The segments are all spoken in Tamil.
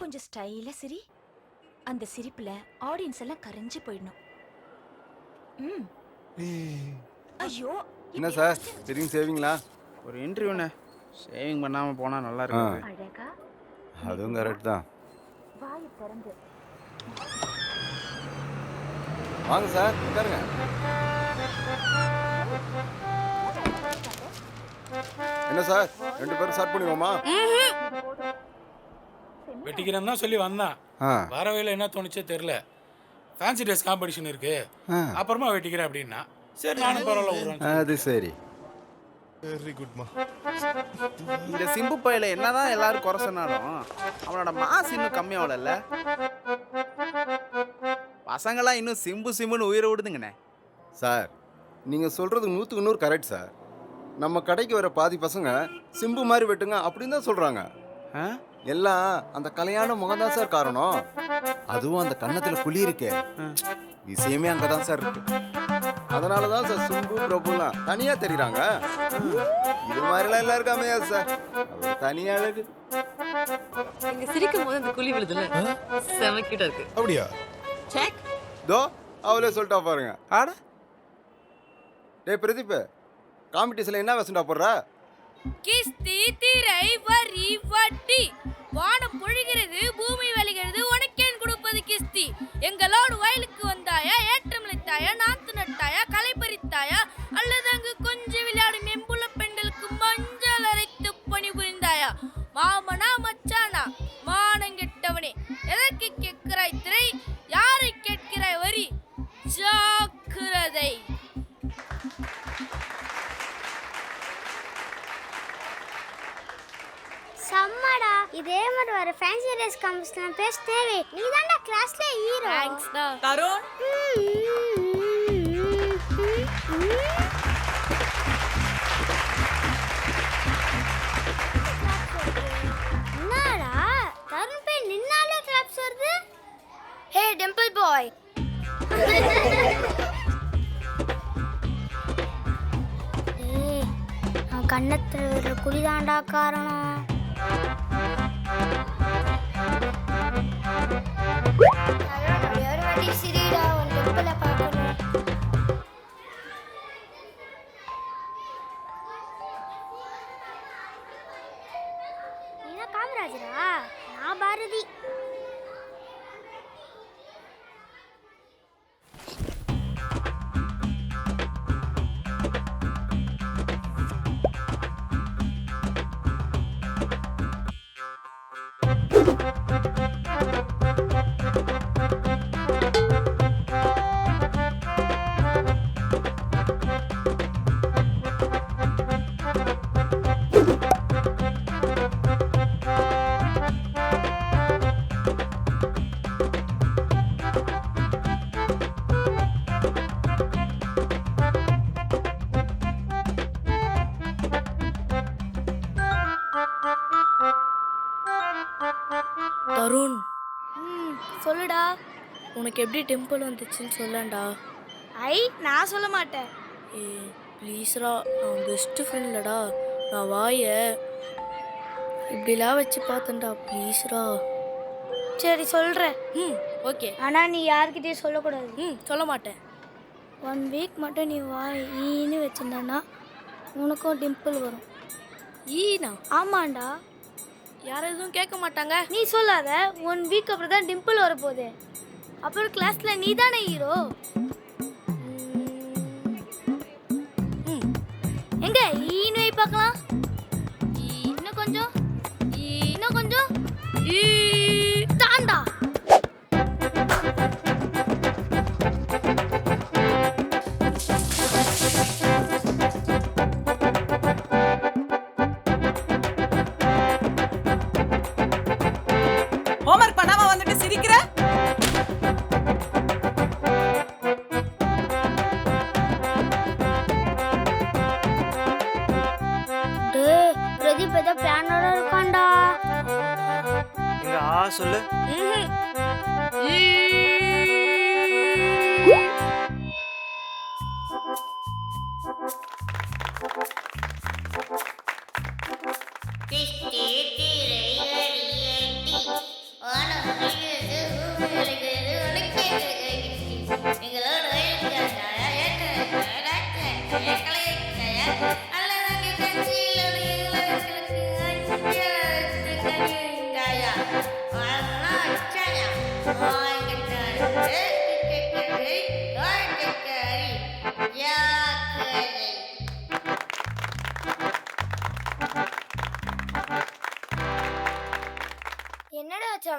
கொஞ்சம் ஸ்டைலா சிரி. அந்த சிரிப்புல ஆடியன்ஸ் எல்லாம் கரைஞ்சு போயிடணும். ம். ஐயோ என்ன சார் திடீர்னு சேவிங்களா? ஒரு இன்டர்வியூண்ணே, சேவிங் பண்ணாமல் போனால் நல்லா இருக்காது. அழகா அதுவும் கரெக்ட் தான். வாயை திறந்து வாங்க சார் உட்காருங்க. என்ன சார் 2 பேரும் ஸ்டார்ட் பண்ணிடுவோமா? வெட்டிக்கிறேன்னு தான் சொல்லி வந்தான். வரவையில் என்ன தோணுச்சே தெரில. ஃபேன்சி ட்ரெஸ் காம்படிஷன் இருக்கு, அப்புறமா வெட்டிக்கிறேன் அப்படின்னா சரி நானும் பரவாயில்ல. அது சரி. வெரி குட்மா. இந்த சிம்பு பையில என்னதான் எல்லாரும் குறை சொன்னாலும் அவனோட மாசு இன்னும் கம்மியாகல. பசங்களாம் இன்னும் சிம்பு சிம்புன்னு உயிரை விடுதுங்கண்ணே. சார் நீங்கள் சொல்கிறது 100க்கு 100 கரெக்ட் சார். நம்ம கடைக்கு வர பாதி பசங்க சிம்பு மாதிரி வெட்டுங்க அப்படின்னு தான் சொல்கிறாங்க. எல்லாம் அந்த கல்யாண முகம் தான் சார் காரணம். அதுவும் அந்த கன்னத்தில் குழி இருக்கே, விஷயமே அங்கே தான் சார் இருக்கு. அதனால தான் சார் சிம்பு பிரபுலாம் தனியாக தெரியுறாங்க. இது மாதிரிலாம் எல்லாம் இருக்காமையா சார், அது தனியாக அழகு. நீங்க சிரிக்கும் போது அந்த குழி விழுதுல செம கிட்ட இருக்கு. அப்படியா? செக். தோ அவளே சொல்லிட்டா பாருங்க. ஆட டேய் பிரதீப், காம்படிஷன்ல என்ன வேஷம்டா போடுற? கிஸ்தி திரை வரி வட்டி வானம் பொழிகிறது பூமி வலிகிறது உனக்கேன் கொடுப்பது கிஸ்தி. எங்களோடு வயலுக்கு வந்தாயா, ஏற்றமளித்தாயா, நாத்து நட்டாயா, களை பறித்தாயா, அல்லது அங்கு கொஞ்சம் விளையாடும் எம்புல பெண்களுக்கு மஞ்சள் அரைத்து பணிபுரிந்தாயா? மாமனா மச்சானா மானங்கெட்டவனே, எதற்கு கேட்கிறாய் திரை, யாரை கேட்கிறாய் வரி? ஜாக்கிரதை. சம்மடா, இதே மாதிரி வர ஃபேன்சி ட்ரெஸ் காம்படிஷன் பேச தேவை. நீ தான்டா கிளாஸ்ல ஹீரோ. தேங்க்ஸ் டா தருண். என்னடா தருண் போய் நின்னாலே கிளாப்ஸ் வருது? ஹே டிம்பிள் பாய். ஏய், அவன் கண்ணத்துல வர குழிதாண்டா காரணம். காமராஜரா? நான் பாரதி. தருண், சொல்லுடா. உனக்கு எப்படி டெம்பிள் வந்துச்சுன்னு சொல்லண்டா. ஐ, நான் சொல்ல மாட்டேன். ஏ ப்ளீஸ்ரா, நான் பெஸ்ட்டு ஃப்ரெண்ட்லடா. நான் வாய இப்படிலாம் வச்சு பார்த்தேன்டா, ப்ளீஸ்ரா. சரி சொல்கிறேன். ஓகே. ஆனால் நீ யார்கிட்டயும் சொல்லக்கூடாது. சொல்ல மாட்டேன். 1 வீக் மட்டும் நீ வாய் ஈன்னு வச்சிருந்தானா உனக்கும் டிம்பிள் வரும். ஈனா? ஆமாண்டா. யாரும் எதுவும் கேட்க மாட்டாங்க. நீ சொல்லாத. 1 வீக் அப்புறம் தான் டிம்பிள் வரப்போகுது. அப்புறம் கிளாஸில் நீ தானே ஹீரோ. எங்க ஈன்னு வை பார்க்கலாம். இன்னும் கொஞ்சம், இன்னும் கொஞ்சம். தாண்டா. ஹோம்வொர்க் பண்ணாம வந்துட்டு சிரிக்கிற? பிரதீப் ஏதோ பிளானோட இருக்கான்டா. எங்க ஆ சொல்லு.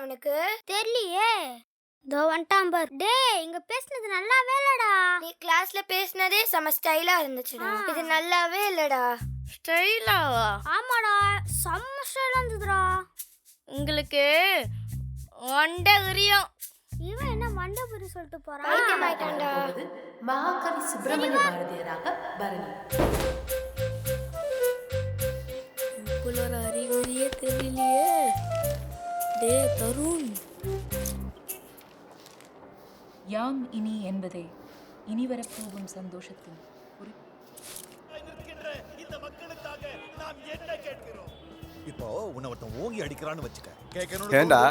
அவனுக்கு? தெரியலையே. தோ வந்துட்டான் பார். டேய், இங்க பேசுனது நல்லாவே இல்லடா. நீ கிளாஸ்ல பேசுனதே செம ஸ்டைலா இருந்துச்சுடா. இது நல்லாவே இல்லடா. ஸ்டைலாவா? ஆமாடா, செம்ம ஸ்டைலா இருந்துதுடா. உங்களுக்கு வண்டை உரியும். இவன் என்ன மண்டபுரி சொல்லிட்டு போறான்? பைத்தியமாயிட்டான்டா. மகாகவி சுப்பிரமணிய பாரதியாராக பரணி. புலர அறிகுறியே தெரியலையே. டே தருண், யாம் இனி என்பதே இனி வரப்போகும் சந்தோஷத்தின் ஒரு இப்போ உன்னை ஒருத்தன் ஓங்கி அடிக்கிறான்னு வச்சுக்க. ஏண்டா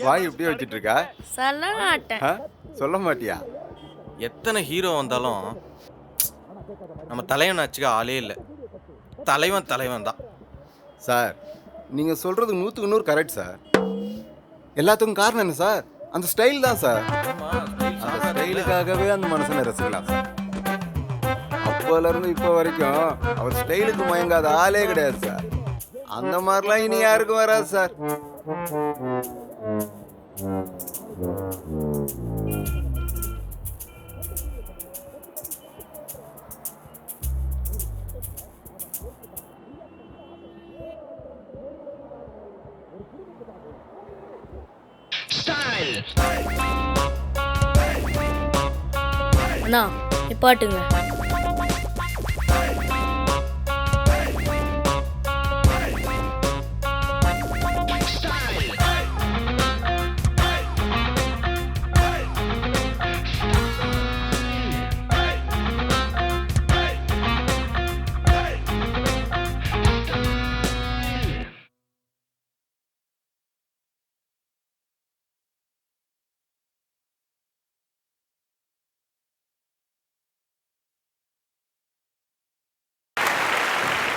வாய் இப்படியே வச்சிட்டு இருக்கா? சொல்ல மாட்டேன். ஆ? சொல்ல மாட்டியா? எத்தனை ஹீரோ வந்தாலும் நம்ம தலைவன் வச்சுக்க ஆளே இல்லை. தலைவன் தலைவன் தான் சார். நீங்கள் சொல்கிறது 100க்கு 100 கரெக்ட் சார். எல்லாத்துக்கும் காரணம் என்ன சார்? அந்த ஸ்டைல் தான் சார். அந்த ஸ்டைலுக்காகவே அந்த மனுஷனை ரசிக்கலாம் சார். அப்போலேருந்து இப்போ வரைக்கும் அவர் ஸ்டைலுக்கு மயங்காத ஆளே கிடையாது சார். அந்த மாதிரிலாம் இனி யாருக்கும் வராது சார். அண்ணா நிப்பாட்டுங்க.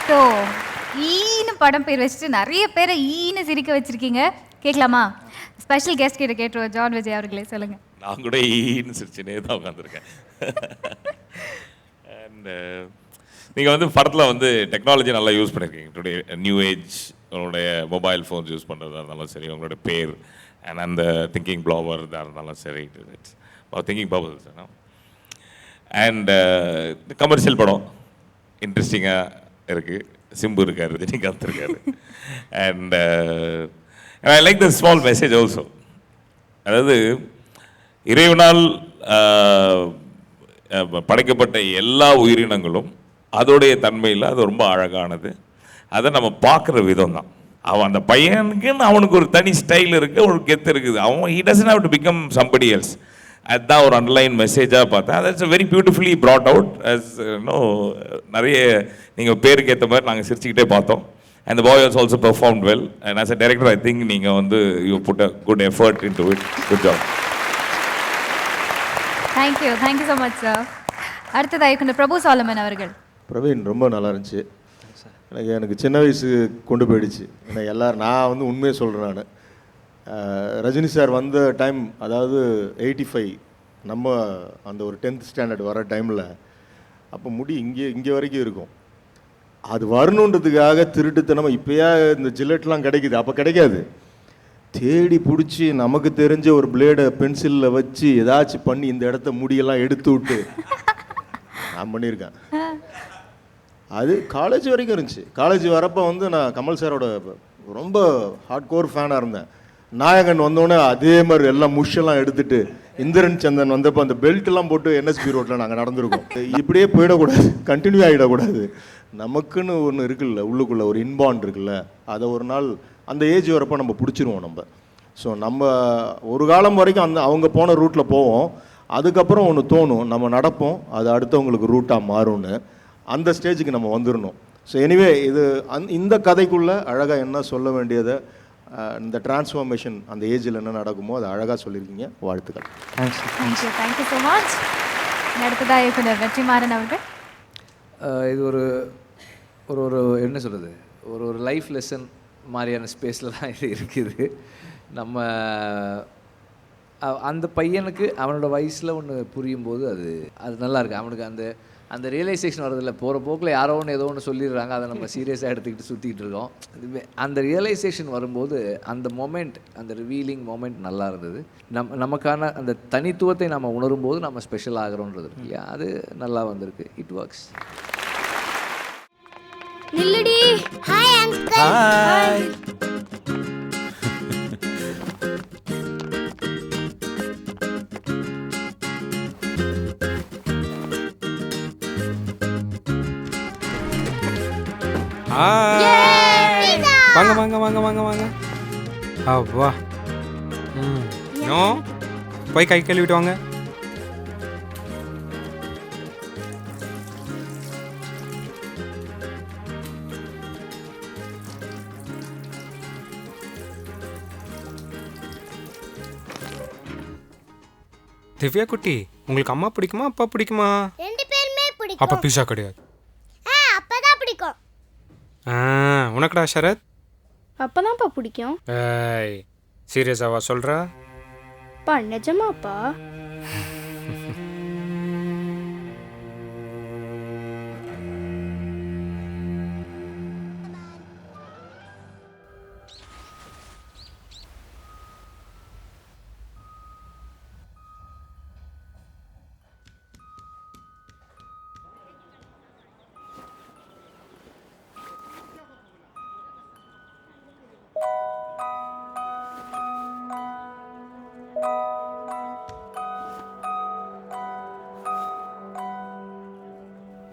ஸோ ஈன்னு படம் பேர் வச்சுட்டு நிறைய பேரை ஈன்னு சிரிக்க வச்சிருக்கீங்க. கேட்கலாமா? ஸ்பெஷல் கெஸ்ட் கிட்ட கேட்டுருவோம். ஜான் விஜய் அவர்களே சொல்லுங்கள். நான் கூட ஈன்னு சிரிச்சுனே தான் உட்காந்துருக்கேன். அண்ட் நீங்கள் வந்து படத்தில் வந்து டெக்னாலஜி நல்லா யூஸ் பண்ணியிருக்கீங்க. டுடே நியூ ஏஜ் உங்களுடைய மொபைல் ஃபோன்ஸ் யூஸ் பண்ணுறதா இருந்தாலும் சரி, உங்களுடைய பேர் அண்ட் அந்த திங்கிங் ப்ளாவர் இதாக இருந்தாலும் சரி, திங்கிங் பபல்ஸ். அண்ட் கமர்ஷியல் படம் இன்ட்ரெஸ்டிங்காக இருக்குது. சிம்பு இருக்கார், ரஜினிகாந்த் இருக்கார். And I like the small message also. அதாவது இறைவனால் படைக்கப்பட்ட எல்லா உயிரினங்களும் அதோடைய தன்மையில் அது ரொம்ப அழகானது. அதை நம்ம பார்க்குற விதம் தான். அவன் அந்த பையனுக்குன்னு அவனுக்கு ஒரு தனி ஸ்டைல் இருக்குது, ஒரு கெத்து இருக்குது. அவன் he doesn't have to become somebody else. அதுதான் ஒரு அண்டர்லைன் மெசேஜாக பார்த்தேன். That's very beautifully brought out. As நிறைய நீங்கள் பேருக்கு ஏற்ற மாதிரி நாங்கள் சிரிச்சுக்கிட்டே பார்த்தோம். And the boy was also performed well. And as a director I think நீங்கள் வந்து you put a good effort into it. Good job. Thank you so much sir. அடுத்ததாக இயக்குனர் பிரபு சாலமன் அவர்கள். பிரவீன் ரொம்ப நல்லா இருந்துச்சு. எனக்கு சின்ன வயசு கொண்டு போயிடுச்சு. ஏன்னா எல்லாரும் நான் வந்து உண்மையை சொல்கிறேன். நான் ரஜினி சார் வந்த டைம், அதாவது 85, நம்ம அந்த ஒரு 10th ஸ்டாண்டர்ட் வர டைமில் அப்போ முடி இங்கே வரைக்கும் இருக்கும். அது வரணுன்றதுக்காக திருட்டுத்தனமாக இப்போயா இந்த ஜில்லெட்லாம் கிடைக்குது, அப்போ கிடைக்காது. தேடி பிடிச்சி நமக்கு தெரிஞ்ச ஒரு பிளேடை பென்சிலில் வச்சு ஏதாச்சும் பண்ணி இந்த இடத்த முடியெல்லாம் எடுத்து விட்டு நான் பண்ணியிருக்கேன். அது காலேஜ் வரைக்கும் இருந்துச்சு. காலேஜ் வரப்போ வந்து நான் கமல் சாரோட ரொம்ப ஹார்ட் கோர் ஃபேனாக இருந்தேன். நாயகன் வந்தோடனே அதே மாதிரி எல்லாம் முஷெல்லாம் எடுத்துட்டு இந்திரன் சந்தன் வந்தப்போ அந்த பெல்ட்லாம் போட்டு என்எஸ்பி ரோட்டில் நாங்கள் நடந்திருக்கோம். இப்படியே போயிடக்கூடாது, கண்டினியூ ஆகிடக்கூடாது. நமக்குன்னு ஒன்று இருக்குல்ல, உள்ளுக்குள்ளே ஒரு இன்பாண்ட் இருக்குல்ல, அதை ஒரு நாள் அந்த ஏஜ் வரப்போ நம்ம பிடிச்சிருவோம் நம்ம. ஸோ நம்ம ஒரு காலம் வரைக்கும் அவங்க போன ரூட்டில் போவோம். அதுக்கப்புறம் ஒன்று தோணும், நம்ம நடப்போம், அது அடுத்தவங்களுக்கு ரூட்டாக மாறும்னு. அந்த ஸ்டேஜுக்கு நம்ம வந்துடணும். ஸோ எனிவே இது இந்த கதைக்குள்ளே அழகாக என்ன சொல்ல வேண்டியதை, இந்த டிரான்ஸ்ஃபார்மேஷன் அந்த ஏஜில் என்ன நடக்குமோ அதை அழகாக சொல்லியிருக்கீங்க. வாழ்த்துக்கள். Thank you so much. அடுத்ததாக இயக்குனர் வெற்றிமாறன் அவர்கள். இது ஒரு ஒரு ஒரு என்ன சொல்கிறது, ஒரு லைஃப் லெசன் மாதிரியான ஸ்பேஸில் தான் இது இருக்குது. நம்ம அந்த பையனுக்கு அவனோட வயசில் ஒன்று புரியும் போது அது நல்லா இருக்குது. அவனுக்கு அந்த அந்த ரியலைசேஷன் வரதில்ல. போகிற போக்கில் யாரோ ஒன்று ஏதோ ஒன்று சொல்லிடுறாங்க, அதை நம்ம சீரியஸாக எடுத்துக்கிட்டு சுற்றிக்கிட்டு இருக்கோம். அந்த ரியலைசேஷன் வரும்போது அந்த மொமெண்ட், அந்த ரிவீலிங் மொமெண்ட் நல்லா இருந்தது. நமக்கான அந்த தனித்துவத்தை நம்ம உணரும் போது நம்ம ஸ்பெஷல் ஆகிறோன்றது இருக்கு இல்லையா, அது நல்லா வந்திருக்கு. It works. நில்லுடி. Hi uncle. ஹாய். வாங்க வாங்க வாங்க வாங்க வாங்க. அப்பா. நோ, போய் கை கழுவிட்டு வாங்க. திவ்யா குட்டி, உங்களுக்கு அம்மா பிடிக்குமா அப்பா பிடிக்குமா? ரெண்டு பேருமே பிடிக்கும். அப்பா பீஸா கிடையாது. அப்பதான் பிடிக்கும். உனக்குடா ஷரத்? அப்பதான்ப்பா பிடிக்கும். ஏய், சீரியஸாவா சொல்கிறா? பா நிஜமாப்பா?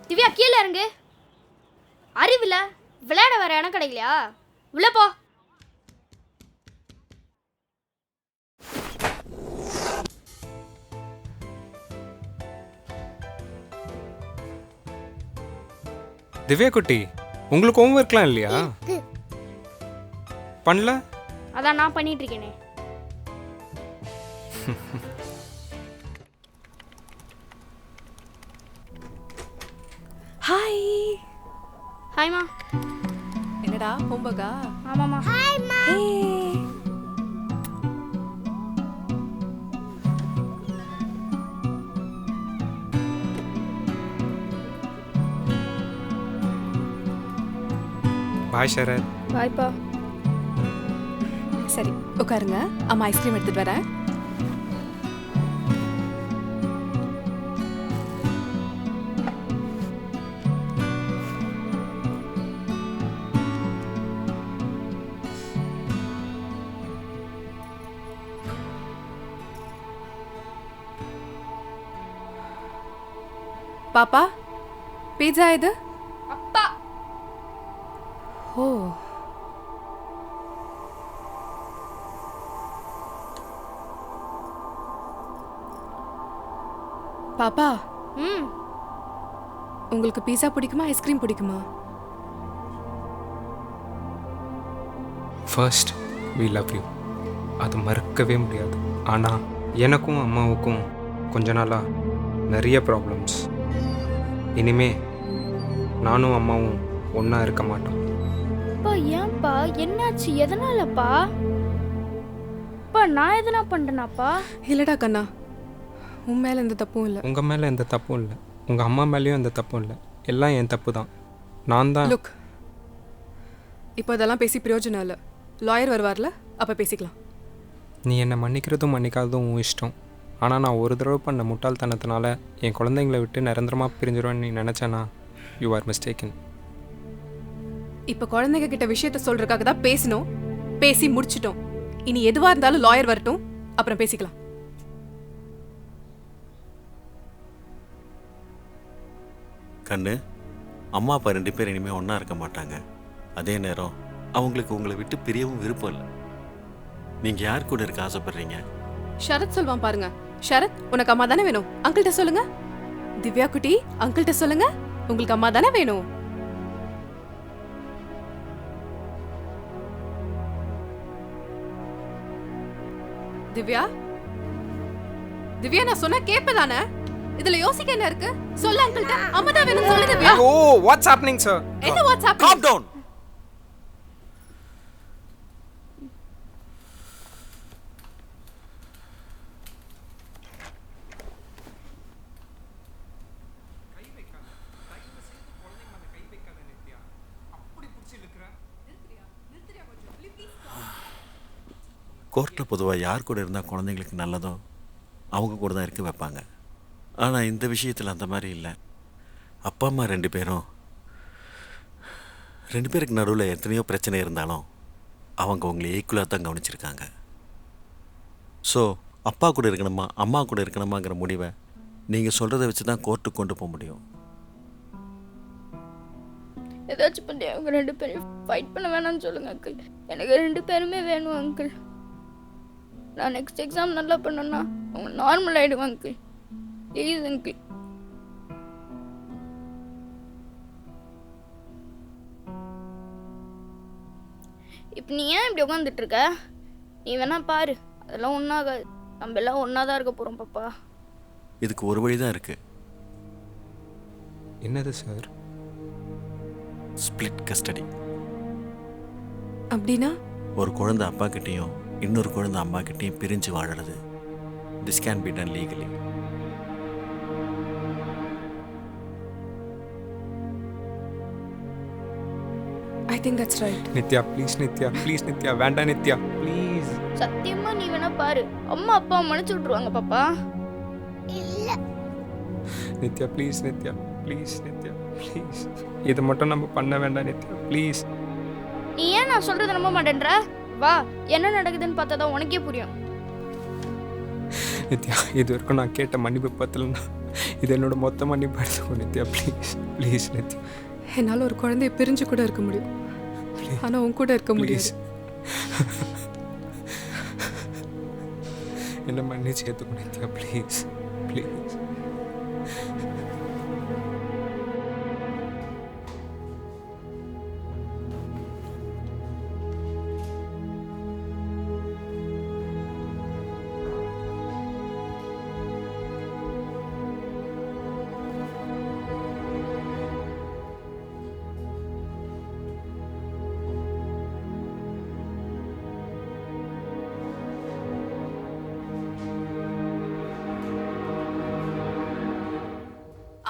திவ்யா கீழே இறங்கு. அறிவில்ல, விளையாட வர இடம் கிடைக்கலையா? உள்ள போ. திவ்யா குட்டி, உங்களுக்கு ஹோம்ஒர்க்லாம் இல்லையா? பண்ணல? அதான் நான் பண்ணிட்டு இருக்கேனே. ஹாய். ஹாய்மா. என்னடா ஹோம்வொர்க்கா? ஆமாம்மா. ஹாய்மா. பாய் ஷரத். பாய்ப்பா. சரி உட்காருங்க, அம்மா ஐஸ்கிரீம் எடுத்துட்டு வரேன். பாப்பா, பீட்சா இது? அப்பா. ஓ. பாப்பா, உங்களுக்கு பீட்சா பிடிக்குமா ஐஸ்கிரீம் பிடிக்குமா? ஃபர்ஸ்ட் வி லவ் யூ, அது மறக்கவே முடியாது. ஆனால் எனக்கும் அம்மாவுக்கும் கொஞ்ச நாளாக நிறைய ப்ராப்ளம்ஸ். இனிமே நானும் அம்மாவும் ஒன்றா இருக்க மாட்டோம். அப்பா ஏன்பா, என்னாச்சு, எதனாலப்பா? அப்பா நான் எதனா பண்ணுறேனாப்பா? இல்லடா கண்ணா, உன் மேலே எந்த தப்பும் இல்லை. உங்கள் மேலே எந்த தப்பும் இல்லை, உங்கள் அம்மா மேலேயும் எந்த தப்பும் இல்லை. எல்லாம் என் தப்பு தான். நான் தான். லுக், இப்போ இதெல்லாம் பேசி பிரயோஜனம் இல்லை. லாயர் வருவார்ல, அப்போ பேசிக்கலாம். நீ என்னை மன்னிக்கிறதும் மன்னிக்காததும் உன் இஷ்டம். ஆனால் நான் ஒரு தடவை பண்ண முட்டாள்தனத்தினால என் குழந்தைங்களை விட்டு நிரந்தரமாக பிரிஞ்சிருவேன்னு நீ நினச்சேனா, யூ ஆர் மிஸ்டேக்கன். இப்போ குழந்தைங்க கிட்ட விஷயத்த சொல்றதுக்காக தான் பேசணும். பேசி முடிச்சிட்டோம். இனி எதுவா இருந்தாலும் லாயர் வரட்டும், அப்புறம் பேசிக்கலாம். கண்ணு, அம்மா அப்பா 2 பேர் இனிமேல் ஒன்றா இருக்க மாட்டாங்க. அதே நேரம் அவங்களுக்கு உங்களை விட்டு பிரியவும் விருப்பம் இல்லை. நீங்கள் யார் கூட இருக்க ஆசைப்படுறீங்க? ஷரத் சொல்வான் பாருங்க. ஷரத், உனக்கு அம்மா தானே வேணும்? அங்கிள்கிட்ட சொல்லுங்க. திவ்யா குட்டி, அங்கிள்கிட்ட சொல்லுங்க, உங்களுக்கு அம்மா தானே வேணும்? திவ்யா, திவ்யா நான் சொன்னா கேப்பதானே? இதுல யோசிக்க என்ன இருக்கு? சொல்ல அங்கிள்ட்ட அம்மா தான் வேணும் சொல்லு Divya. Oh, what's happening sir? என்ன வாட்ஸ் ஹேப்பனிங்? Calm down. கோர்ட்டில் பொதுவாக யார் கூட இருந்தால் குழந்தைங்களுக்கு நல்லதோ அவங்க கூட தான் இருக்க வைப்பாங்க. ஆனால் இந்த விஷயத்தில் அந்த மாதிரி இல்லை. அப்பா அம்மா ரெண்டு பேருக்கு நடுவில் எத்தனையோ பிரச்சனை இருந்தாலும் அவங்க உங்களை ஈக்குவலாக தான் கவனிச்சிருக்காங்க. ஸோ அப்பா கூட இருக்கணுமா அம்மா கூட இருக்கணுமாங்கிற முடிவை நீங்கள் சொல்கிறத வச்சு தான் கோர்ட்டுக்கு கொண்டு போக முடியும். ஏதாச்சும் பண்ணி அவங்க 2 பேரையும் ஃபைட் பண்ண வேணாம்னு சொல்லுங்க அங்கிள். எனக்கு 2 பேருமே வேணும் அங்கிள். நான் நெக்ஸ்ட் எக்ஸாம் நல்லா பண்ணேன்னா அவங்க நார்மல் ஆகிடுவாங்க அங்கிள். Please uncle. இப்போ நீ ஏன் இப்படி உட்காந்துட்டு இருக்க? நீ வேணா பாரு, அதெல்லாம் ஒன்றாகாது. நம்ம எல்லாம் ஒன்றா தான் இருக்க போகிறோம் பாப்பா. இதுக்கு ஒரு வழி தான் இருக்குது. என்னது சார்? Split custody. அப்படின்னா ஒரு குழந்தை அப்பா கிட்டேயும் இன்னொரு குழந்தை அம்மா கிட்டேயும் பிரிஞ்சு வாழறது. This can be done legally. I think that's right. Nithya please, Nithya please, Nithya வேண்டாம் நித்யா ப்ளீஸ். சத்தியமா நீ வேணா பாரு, அம்மா அப்பா மன்னிச்சு விட்டுருவாங்க பாப்பா. இல்ல Nithya please, Nithya please, Nithya please. இதை மட்டும் நம்ம பண்ண வேண்டாம் நித்யா ப்ளீஸ். நீ ஏன் நான் சொல்றத நம்ப மாட்டேன்ற? வா, என்ன நடக்குதுன்னு பார்த்தா தான் உனக்கே புரியும். நித்யா இது வரைக்கும் நான் கேட்ட மன்னிப்பு பத்தலன்னா இது என்னோட மொத்த மன்னிப்பு எடுத்துக்கோ நித்யா ப்ளீஸ் ப்ளீஸ் நித்யா. என்னால் ஒரு குழந்தைய பிரிஞ்சு கூட இருக்க முடியும், ஆனால் உன் கூட இருக்க முடியாது. என்ன மன்னிச்சு ஏற்றுக்கோ நித்யா ப்ளீஸ் ப்ளீஸ்.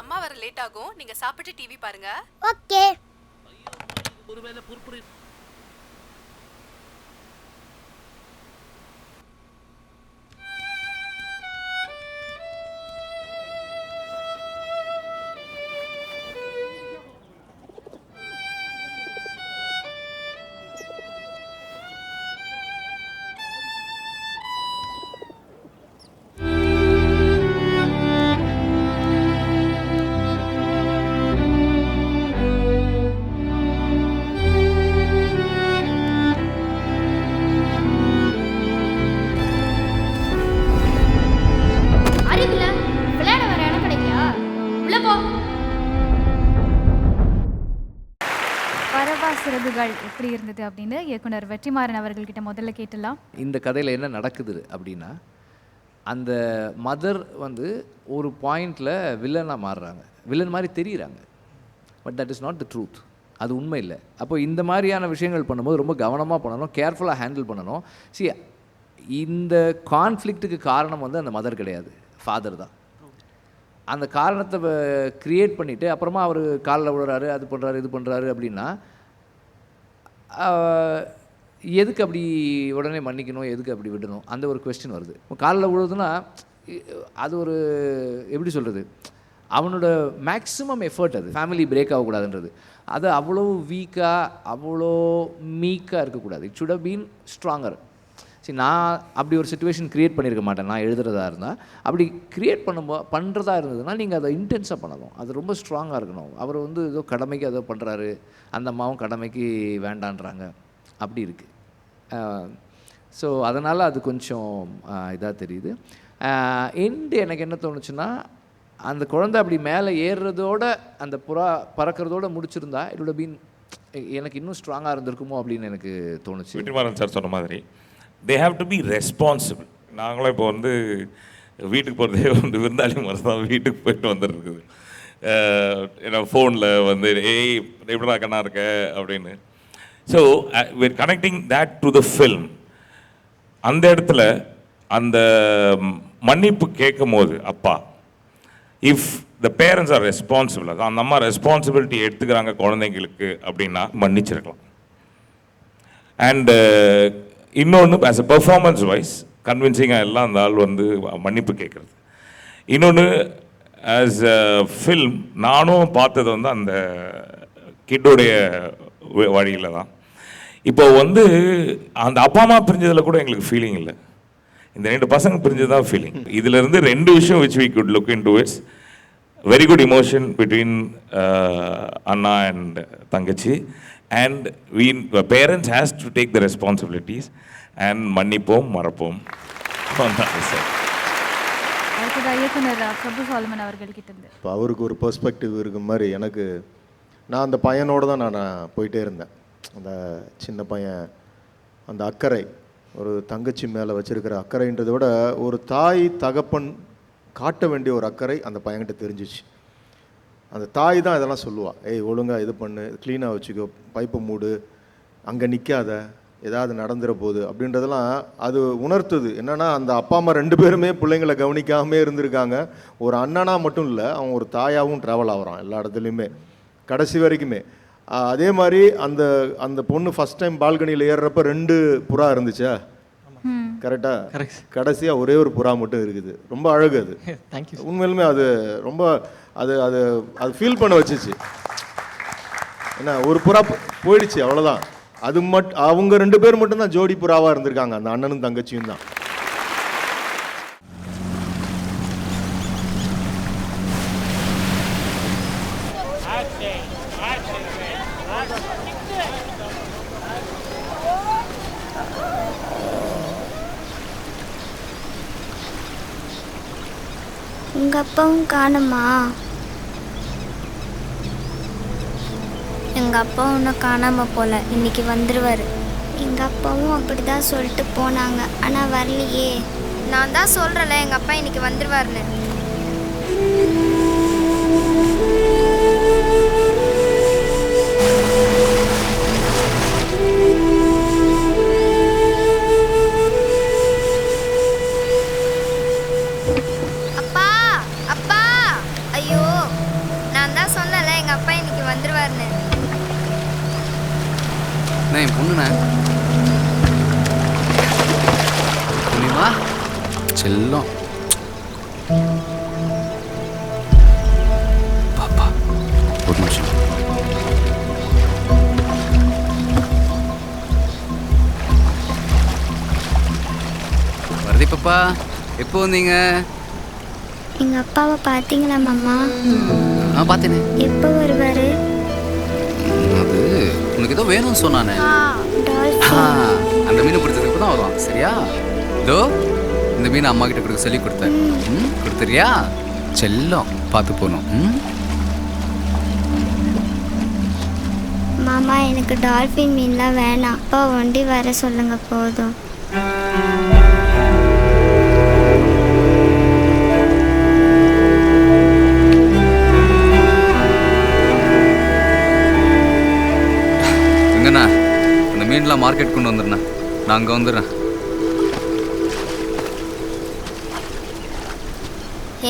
அம்மா வர லேட் ஆகும், நீங்க சாப்பிட்டு டிவி பாருங்க. ஓகே. ஒருவேளை புர்புரி அறிவில்ல, விளையாட வர இடம் கிடைக்கலையா? உள்ள போ. பரவா சிறகுகள் எப்படி இருந்தது அப்படின்னு இயக்குனர் வெற்றிமாறன் அவர்கள்கிட்ட முதல்ல கேட்டலாம். இந்த கதையில் என்ன நடக்குது அப்படின்னா, அந்த மதர் வந்து ஒரு பாயிண்டில் வில்லனாக மாறுறாங்க, வில்லன் மாதிரி தெரியுறாங்க. But that is not the truth. அது உண்மை இல்லை. அப்போ இந்த மாதிரியான விஷயங்கள் பண்ணும்போது ரொம்ப கவனமாக பண்ணணும், கேர்ஃபுல்லாக ஹேண்டில் பண்ணணும். சி, இந்த கான்ஃப்ளிக்ட்டுக்கு காரணம் வந்து அந்த மதர் கிடையாது, ஃபாதர் தான். அந்த காரணத்தை க்ரியேட் பண்ணிவிட்டு அப்புறமா அவர் காலில் விழுறாரு, அது பண்ணுறாரு, இது பண்ணுறாரு அப்படின்னா எதுக்கு அப்படி உடனே மன்னிக்கணும், எதுக்கு அப்படி விடணும், அந்த ஒரு கொஸ்டின் வருது. இப்போ காலில் விழுதுன்னா அது ஒரு எப்படி சொல்கிறது, அவனோட மேக்ஸிமம் எஃபர்ட், அது ஃபேமிலி பிரேக் ஆகக்கூடாதுன்றது. அது அவ்வளோ வீக்காக அவ்வளோ மீக்காக இருக்கக்கூடாது. It should have been stronger. சரி, நான் அப்படி ஒரு சுச்சுவேஷன் க்ரியேட் பண்ணியிருக்க மாட்டேன். நான் எழுதுறதா இருந்தால் அப்படி க்ரியேட் பண்ணுறதா இருந்ததுன்னா நீங்கள் அதை இன்டென்ஸாக பண்ணணும், அது ரொம்ப ஸ்ட்ராங்காக இருக்கணும். அவர் வந்து ஏதோ கடமைக்கு ஏதோ பண்ணுறாரு, அந்த அம்மாவும் கடமைக்கு வேண்டான்றாங்க, அப்படி இருக்குது. ஸோ அதனால் அது கொஞ்சம் இதாக தெரியுது. எண்டு எனக்கு என்ன தோணுச்சுன்னா, அந்த குழந்தை அப்படி மேலே ஏறுறதோட அந்த புறா பறக்கிறதோட முடிச்சிருந்தா இதோட பீன் எனக்கு இன்னும் ஸ்ட்ராங்காக இருந்திருக்குமோ அப்படின்னு எனக்கு தோணுச்சு. வெற்றிமாறன் சார் சொன்ன மாதிரி they have to be responsible. நாங்களும் இப்போ வந்து வீட்டுக்கு போகிறதே வந்து விருந்தாளி மாதிரி தான் வீட்டுக்கு போயிட்டு வந்துருக்குது. ஏன்னா ஃபோனில் வந்து ஏய் எப்படிடா கண்ணா இருக்க அப்படின்னு. So we're connecting that to the film. அந்த இடத்துல அந்த மன்னிப்பு கேட்கும் போது அப்பா, if the parents are responsible, அந்த அம்மா ரெஸ்பான்சிபிலிட்டி எடுத்துக்கிறாங்க குழந்தைங்களுக்கு அப்படின்னா மன்னிச்சிருக்கலாம். அண்டு இன்னொன்று ஆஸ் அ பெர்ஃபார்மன்ஸ் வைஸ் கன்வின்சிங்காக எல்லாம் அந்த ஆள் வந்து மன்னிப்பு கேட்குறது. இன்னொன்று ஆஸ் அ ஃபில்ம் நானும் பார்த்தது வந்து அந்த கிட்டோடைய வழியில் தான். இப்போ வந்து அந்த அப்பா அம்மா பிரிஞ்சதில் கூட எங்களுக்கு ஃபீலிங் இல்லை, இந்த 2 பசங்க பிரிஞ்சது தான் ஃபீலிங். இதிலிருந்து 2 விஷயம் which we could look into it. Very good emotion between Anna and தங்கச்சி, and we parents has to take the responsibilities and மன்னிப்போம் மறப்போம். அடுத்ததாக இயக்குனர் பிரபு சாலமன் அவர்கள்கிட்ட இருந்து. இப்போ அவருக்கு ஒரு பெர்ஸ்பெக்டிவ் இருக்க மாதிரி எனக்கு, நான் அந்த பையனோடு தான் நான் போயிட்டே இருந்தேன். அந்த சின்ன பையன் அந்த அக்கறை, ஒரு தங்கச்சி மேலே வச்சுருக்கிற அக்கறைன்றதை விட ஒரு தாய் தகப்பன் காட்ட வேண்டிய ஒரு அக்கறை அந்த பையன்கிட்ட தெரிஞ்சிச்சு. அந்த தாய் தான் இதெல்லாம் சொல்லுவாள், ஏய் ஒழுங்காக இது பண்ணு, க்ளீனாக வச்சுக்கோ, பைப்பை மூடு, அங்கே நிற்காத, ஏதாவது நடந்துற போகுது அப்படின்றதெல்லாம் அது உணர்த்துது. என்னென்னா அந்த அப்பா அம்மா 2 பேருமே பிள்ளைங்களை கவனிக்காமே இருந்திருக்காங்க. ஒரு அண்ணனா மட்டும் இல்லை, அவன் ஒரு தாயாகவும் ட்ராவல் ஆகிறான் எல்லா இடத்துலையுமே கடைசி வரைக்குமே. அதே மாதிரி அந்த அந்த பொண்ணு ஃபஸ்ட் டைம் பால்கனியில் ஏறுறப்ப 2 புறா இருந்துச்சா? கரெக்டாக கடைசியாக ஒரே ஒரு புறா மட்டும் இருக்குது. ரொம்ப அழகு அது. உண்மையிலுமே அது ரொம்ப அது அது அது ஃபீல் பண்ண வச்சிச்சு. ஏன்னா ஒரு புறா போயிடுச்சு, அவ்வளோதான். அது அவங்க 2 பேர் மட்டும்தான் ஜோடி புறாவாக இருந்திருக்காங்க, அந்த அண்ணனும் தங்கச்சியும் தான். உங்கள் அப்பாவும் காணுமா? எங்கள் அப்பா ஒன்றும் காணாமல் போல, இன்னைக்கு வந்துடுவார். எங்கள் அப்பாவும் அப்படி தான் சொல்லிட்டு போனாங்க, ஆனால் வரலையே. நான் தான் சொல்கிறேன்ல, எங்கள் அப்பா இன்னைக்கு வந்துடுவார்னு. அப்பா அப்பா, ஐயோ நான் தான் சொன்னல எங்கள் அப்பா இன்னைக்கு வந்துடுவார்னு. என் பொண்ணுண்ணே புரியுமா? செல்லம் பாப்பா, ஒரு நிமிஷம். வரதி பாப்பா, எப்போ வந்தீங்க? எங்கள் அப்பாவை பார்த்தீங்களா மாமா? பார்த்தேனே. எப்போ வருவார்? அது உனக்கு ஏதோ வேணும்னு சொன்னானே, அந்த மீனை பிடிச்சதுக்கு தான் வருவான். சரியா? இதோ இந்த மீனை அம்மா கிட்ட கொடுக்க சொல்லி கொடுத்தேன். கொடுத்துறியா? செல்லம் பார்த்து போகணும். மாமா எனக்கு டால்ஃபின் மீன்லாம் வேணாம், அப்பா ஒண்டி வர சொல்லுங்க போதும். எங்கண்ணா அந்த மீன்லாம் மார்க்கெட் கொண்டு வந்துடுண்ணா, நான் அங்கே வந்துடுறேன்.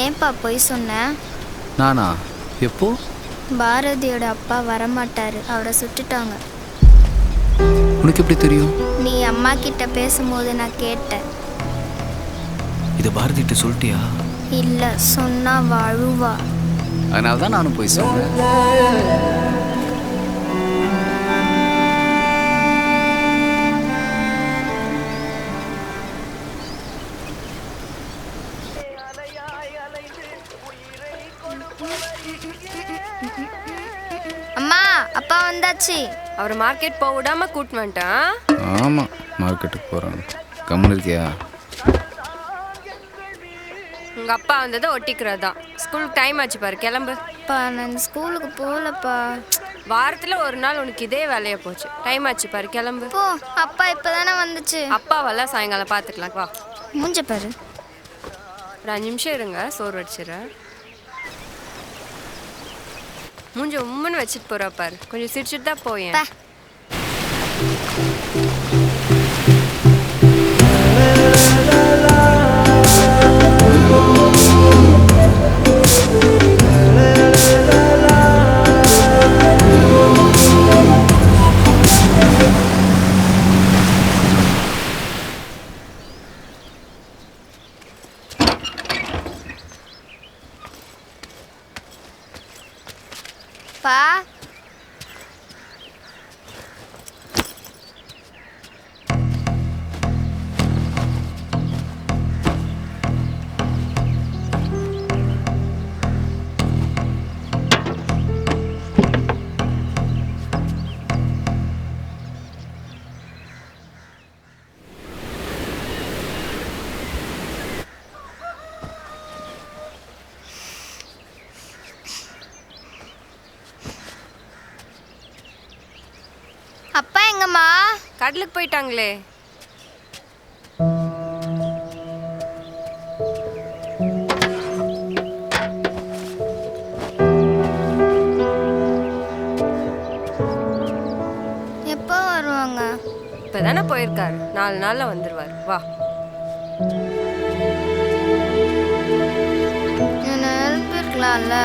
ஏன்பா போய் சொன்னேன்? நானா? எப்போ? பாரதியோட அப்பா வரமாட்டாரு, அவரை சுட்டுட்டாங்க. உனக்கு எப்படி தெரியும்? நீ அம்மா கிட்ட பேசும்போது நான் கேட்டேன். இது பாரதிட்ட சொல்லிட்டியா? இல்லை, சொன்னா வாழுவா. அதனால தான் நானும் போய் சொன்னேன். அம்மா, அப்பா வந்தாச்சு. அவர் மார்க்கெட் போக விடாம கூட்டின்னு வந்துட்டான். ஆமாம், மார்க்கெட்டுக்கு போகிறான். கம்முன்னு இருக்கியா? உங்க அப்பா வந்ததை ஒட்டிக்கிறதா. ஸ்கூலுக்கு டைம் ஆச்சு பாரு, கிளம்பு. அப்பா நான் ஸ்கூலுக்கு போகலப்பா. வாரத்தில் ஒரு நாள் உனக்கு இதே வேலையை போச்சு. டைம் ஆச்சு பாரு, கிளம்பு. போ, அப்பா இப்போதானே வந்துச்சு. அப்பாவெல்லாம் சாயங்காலம் பார்த்துக்கலாம். வா, மூஞ்ச பாரு. ஒரு 5 நிமிஷம் இருங்க, சோறு வடிச்சிடறேன். மூஞ்ச உம்முன்னு வச்சுட்டு போறா பாரு, கொஞ்சம் சிரிச்சுட்டு தான் போயேன். பா அப்பா எங்கம்மா? கடலுக்கு போயிட்டாங்களே. எப்போ வருவாங்க? இப்பதானே போயிருக்காரு, 4 நாள்ல வந்துருவாரு. வா. என்ன ஹெல்ப் இருக்கலாம்ல?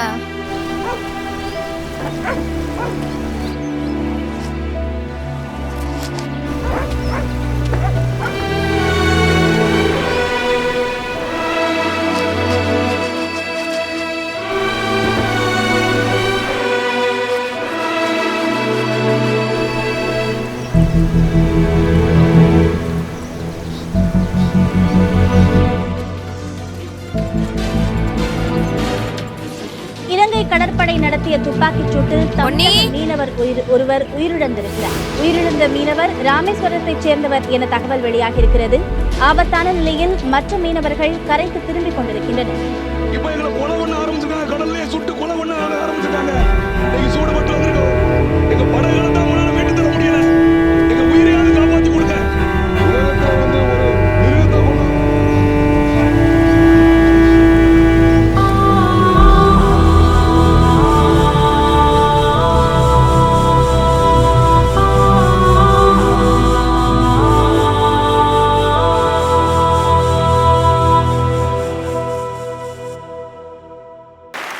இலங்கை கடற்படை நடத்திய துப்பாக்கிச் சூட்டில் தமிழக மீனவர் ஒருவர் உயிரிழந்திருக்கிறார். உயிரிழந்த மீனவர் ராமேஸ்வரத்தைச் சேர்ந்தவர் என தகவல் வெளியாகியிருக்கிறது. ஆபத்தான நிலையில் மற்ற மீனவர்கள் கரைக்கு திரும்பிக் கொண்டிருக்கின்றனர். இப்ப எங்களை கொலை பண்ண ஆரம்பிச்சிருக்காங்க. கடல்லே சுட்டு கொலை பண்ண ஆரம்பிச்சிருக்காங்க. நீங்க சூடு மட்டும் வந்திருக்கோம். எங்க படகுகளை தான் உங்களால மீட்டு தர முடியல. எங்க உயிரையாவது காப்பாத்தி கொடுங்க.